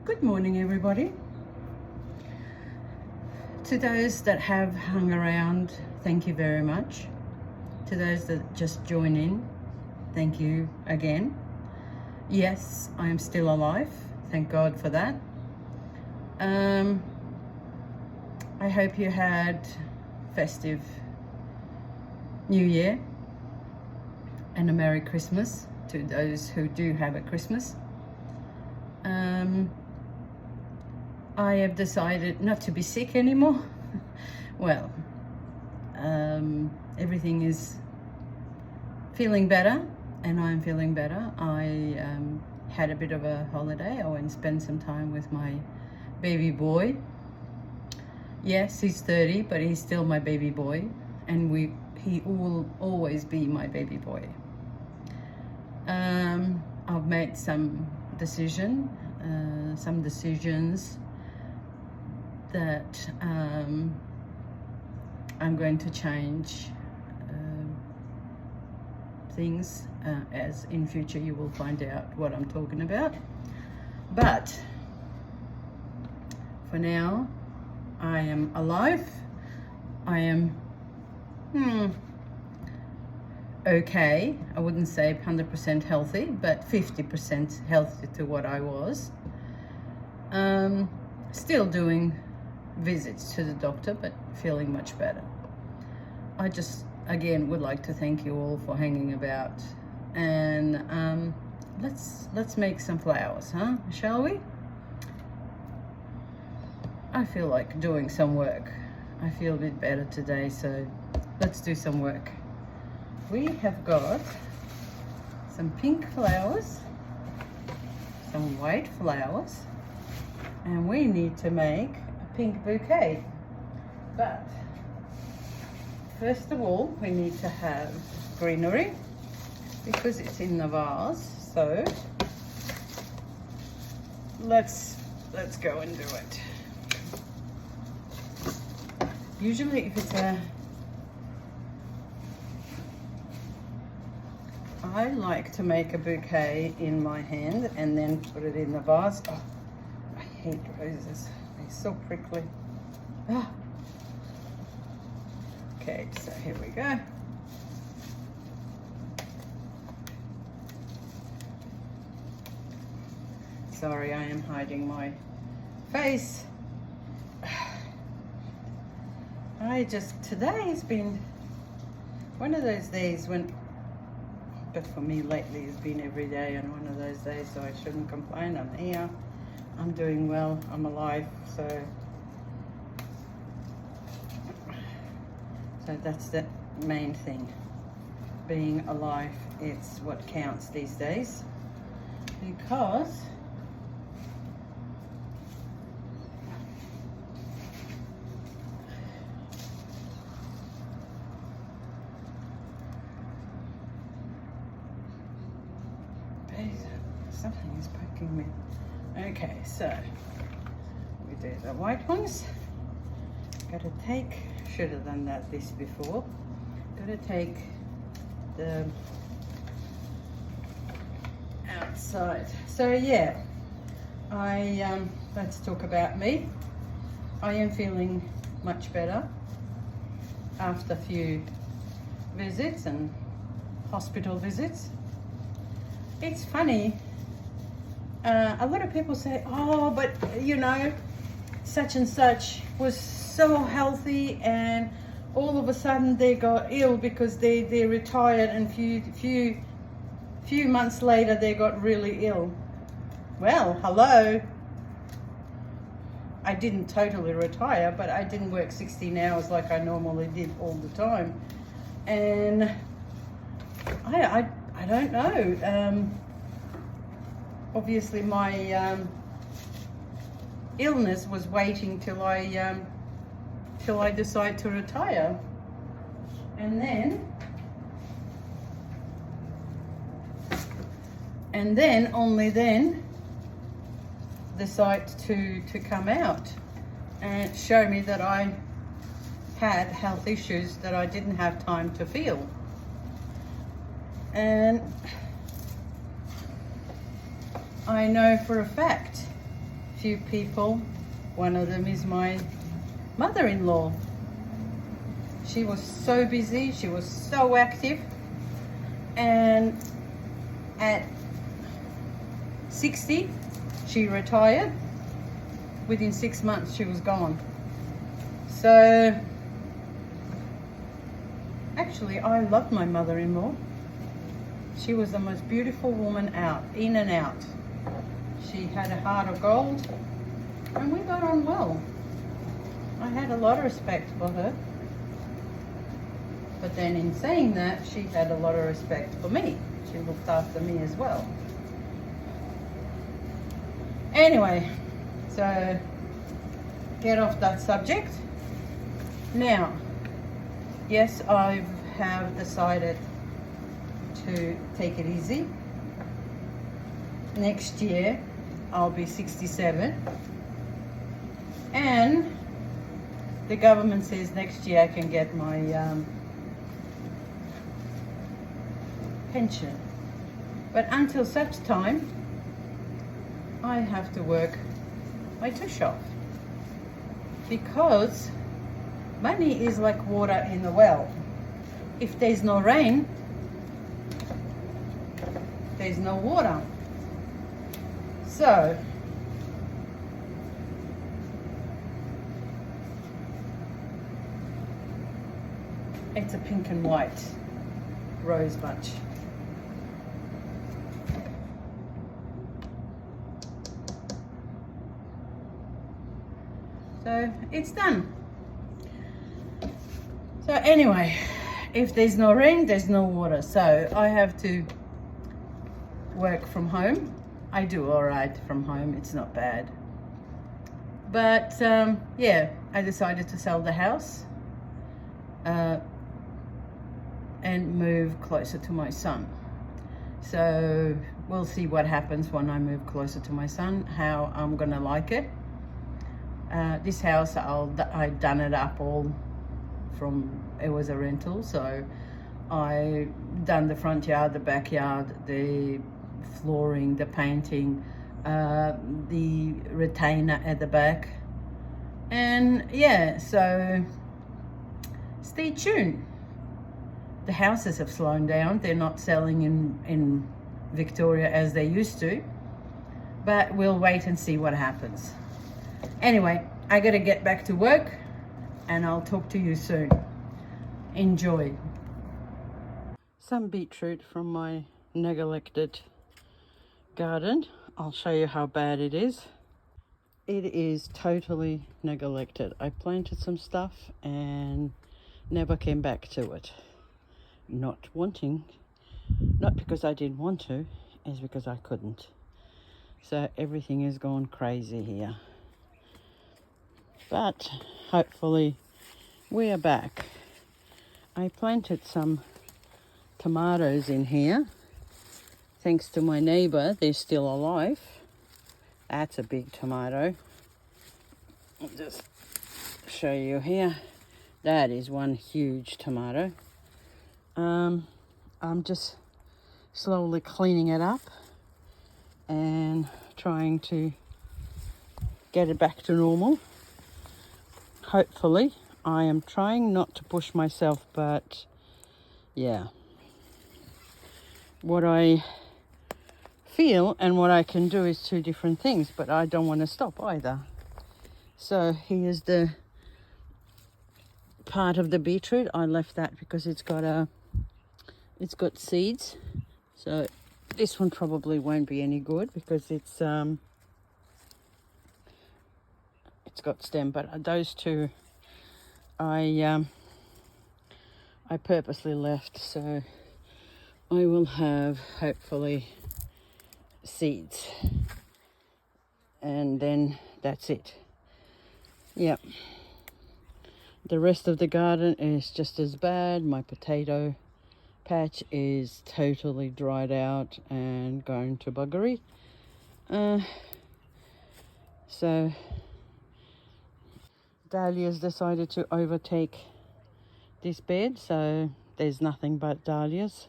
Good morning, everybody. To those that have hung around, thank you very much. To those that just join in, thank you again. Yes, I am still alive. Thank God for that. I hope you had festive New Year and a Merry Christmas to those who do have a Christmas. I have decided not to be sick anymore. Well, everything is feeling better, and I'm feeling better. I had a bit of a holiday. I went and spent some time with my baby boy. Yes, he's 30, but he's still my baby boy, and he will always be my baby boy. I've made some decisions that I'm going to change things as in future you will find out what I'm talking about. But for now, I am alive. I am okay. I wouldn't say 100% healthy, but 50% healthy to what I was. Still doing visits to the doctor, but feeling much better. I just again would like to thank you all for hanging about, and let's make some flowers, huh? Shall we? I feel like doing some work. I feel a bit better today, so let's do some work. We have got some pink flowers, some white flowers, and we need to make a pink bouquet. But first of all, we need to have greenery because it's in the vase. So let's go and do it. Usually if it's I like to make a bouquet in my hand and then put it in the vase. Oh, I hate roses. They're so prickly. Oh. Okay, so here we go. Sorry, I am hiding my face. Today has been one of those days when, but for me lately it's been every day and one of those days, so I shouldn't complain. I'm here, I'm doing well, I'm alive, so that's the main thing. Being alive, it's what counts these days, because something is poking me. Okay, so we do the white ones. Gotta take, should have done this before. Gotta take the outside. So yeah, let's talk about me. I am feeling much better after a few visits and hospital visits. It's funny. A lot of people say, oh, but you know, such and such was so healthy and all of a sudden they got ill because they retired, and few months later they got really ill. Well, hello. I didn't totally retire, but I didn't work 16 hours like I normally did all the time. And I don't know. Obviously my illness was waiting till I decide to retire, and then only then decide to come out and show me that I had health issues that I didn't have time to feel. And I know for a fact few people. One of them is my mother-in-law. She was so busy, she was so active, and at 60 she retired. Within 6 months she was gone. So actually I loved my mother-in-law. She was the most beautiful woman out, in and out. She had a heart of gold and we got on well. I had a lot of respect for her. But then in saying that, she had a lot of respect for me. She looked after me as well. Anyway, so get off that subject. Now, yes, I have decided to take it easy. Next year, I'll be 67. And the government says next year I can get my pension. But until such time, I have to work my tush off. Because money is like water in the well. If there's no rain, there's no water. So, it's a pink and white rose bunch. So it's done. So anyway, if there's no rain, there's no water. So I have to work from home. I do all right from home. It's not bad. But yeah, I decided to sell the house and move closer to my son. So we'll see what happens when I move closer to my son, how I'm gonna like it. This house, I'd done it up all from, it was a rental, so I done the front yard, the backyard, the flooring, the painting, the retainer at the back. And yeah, so stay tuned. The houses have slowed down. They're not selling in Victoria as they used to, but we'll wait and see what happens. Anyway, I gotta get back to work and I'll talk to you soon. Enjoy. Some beetroot from my neglected garden. I'll show you how bad it is. It is totally neglected. I planted some stuff and never came back to it. Not wanting, not because I didn't want to, it's because I couldn't. So everything has gone crazy here. But hopefully we are back. I planted some tomatoes in here. Thanks to my neighbour, they're still alive. That's a big tomato. I'll just show you here. That is one huge tomato. I'm just slowly cleaning it up and trying to get it back to normal. Hopefully. I am trying not to push myself, but yeah. What I feel and what I can do is two different things, but I don't want to stop either. So here's the part of the beetroot. I left that because it's got seeds. So this one probably won't be any good because it's got stem, but those two I purposely left, so I will have hopefully seeds, and then that's it. Yep. The rest of the garden is just as bad. My potato patch is totally dried out and going to buggery. So dahlias decided to overtake this bed, so there's nothing but dahlias.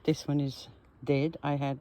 This one is dead. I had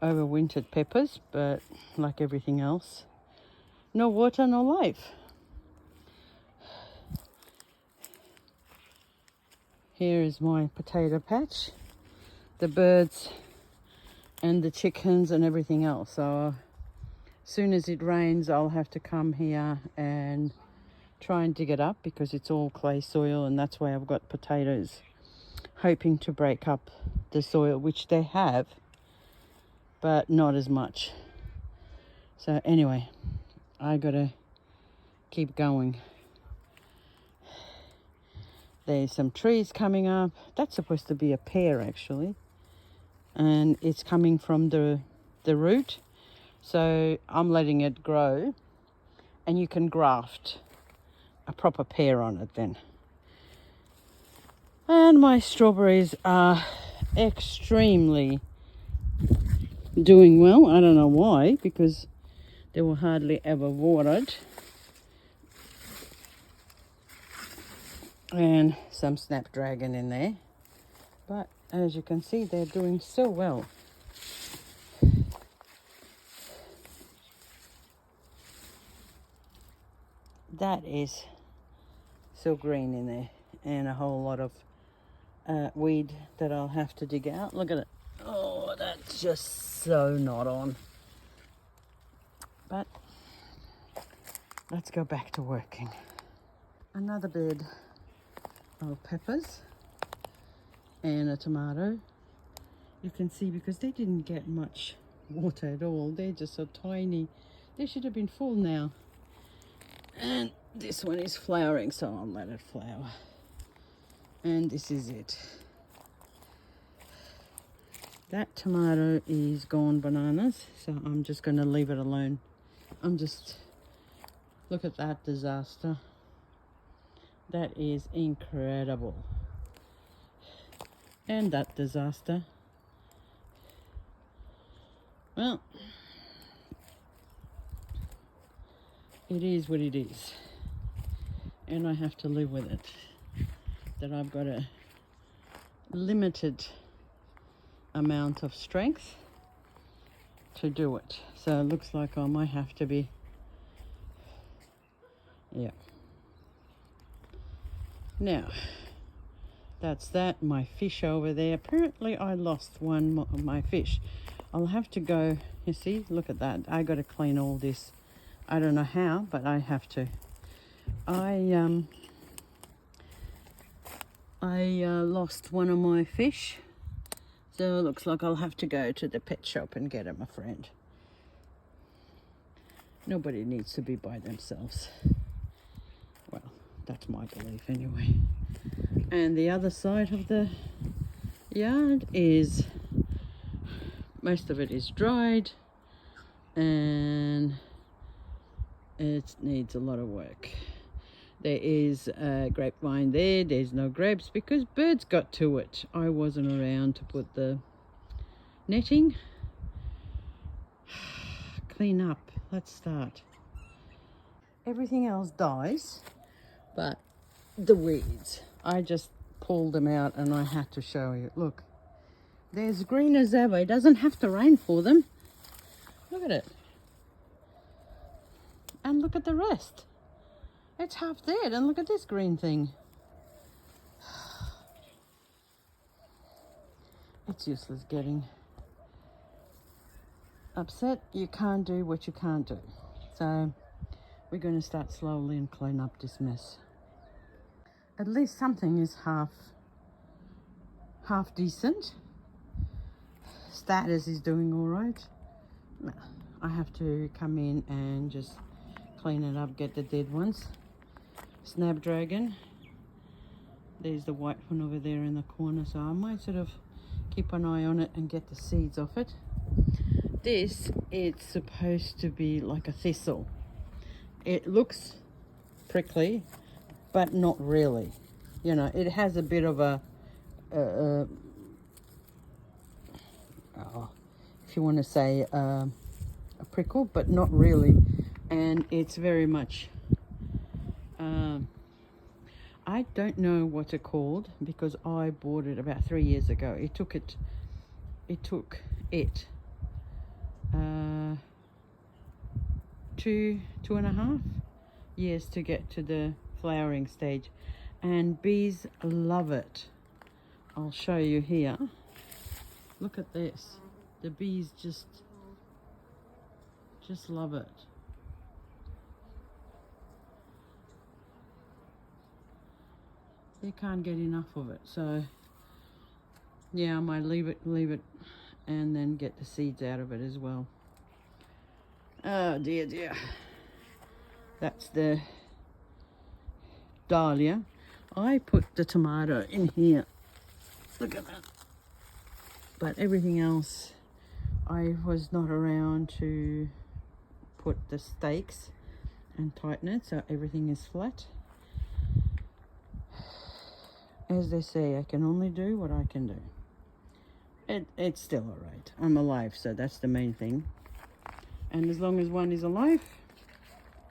overwintered peppers, but like everything else, no water, no life. Here is my potato patch, the birds and the chickens and everything else. So as soon as it rains, I'll have to come here and try and dig it up, because it's all clay soil, and that's why I've got potatoes, hoping to break up the soil, which they have, but not as much. So anyway, I gotta keep going. There's some trees coming up. That's supposed to be a pear actually, and it's coming from the root, so I'm letting it grow, and you can graft a proper pear on it then. And my strawberries are extremely doing well. I don't know why, because they were hardly ever watered. And some snapdragon in there, but as you can see, they're doing so well. That is so green in there, and a whole lot of weed that I'll have to dig out. Look at it. Oh, that's just so not on. But let's go back to working. Another bed of peppers and a tomato. You can see, because they didn't get much water at all, they're just so tiny. They should have been full now. And this one is flowering, so I'll let it flower. And this is it. That tomato is gone bananas, so I'm just going to leave it alone. Look at that disaster. That is incredible. And that disaster. Well, it is what it is. And I have to live with it. That I've got a limited amount of strength to do it. So it looks like I might have to be, yeah. Now, that's that. My fish over there. Apparently I lost one of my fish. I'll have to go, you see, look at that. I got to clean all this. I don't know how, but I have to. I lost one of my fish. So it looks like I'll have to go to the pet shop and get him a friend. Nobody needs to be by themselves. Well, that's my belief anyway. And the other side of the yard is, most of it is dried, and it needs a lot of work. There is a grapevine there. There's no grapes because birds got to it. I wasn't around to put the netting. Clean up. Let's start. Everything else dies, but the weeds, I just pulled them out and I had to show you. Look, they're as green as ever. It doesn't have to rain for them. Look at it. And look at the rest. It's half dead, and look at this green thing. It's useless getting upset. You can't do what you can't do. So we're going to start slowly and clean up this mess. At least something is half decent. Status is doing all right. I have to come in and just clean it up, get the dead ones. Snapdragon, there's the white one over there in the corner, so I might sort of keep an eye on it and get the seeds off it. This, it's supposed to be like a thistle. It looks prickly, but not really. You know, it has a bit of a if you want to say a prickle, but not really. And it's very much I don't know what it's called, because I bought it about 3 years ago. It took two and a half years to get to the flowering stage, and bees love it. I'll show you here. Look at this. The bees just love it. They can't get enough of it. So yeah, I might leave it and then get the seeds out of it as well. Oh dear. That's the dahlia. I put the tomato in here. Look at that. But everything else, I was not around to put the stakes and tighten it, so everything is flat. As they say, I can only do what I can do. It's still alright. I'm alive, so that's the main thing. And as long as one is alive,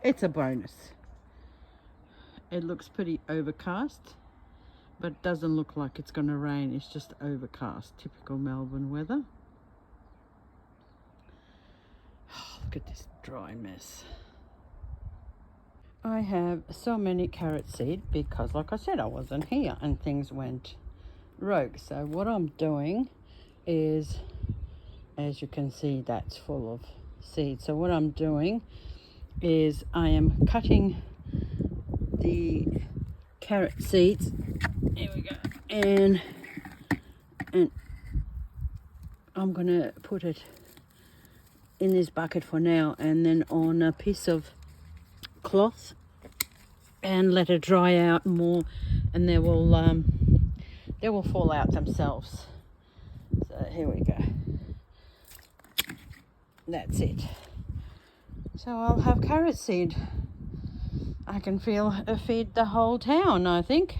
it's a bonus. It looks pretty overcast, but it doesn't look like it's going to rain. It's just overcast. Typical Melbourne weather. Oh, look at this dry mess. I have so many carrot seed because, like I said, I wasn't here and things went rogue. So what I'm doing is, as you can see, that's full of seeds. So what I'm doing is I am cutting the carrot seeds. Here we go. And I'm gonna put it in this bucket for now, and then on a piece of cloth and let it dry out more, and they will fall out themselves. So here we go. That's it. So I'll have carrot seed. I can feed the whole town, I think.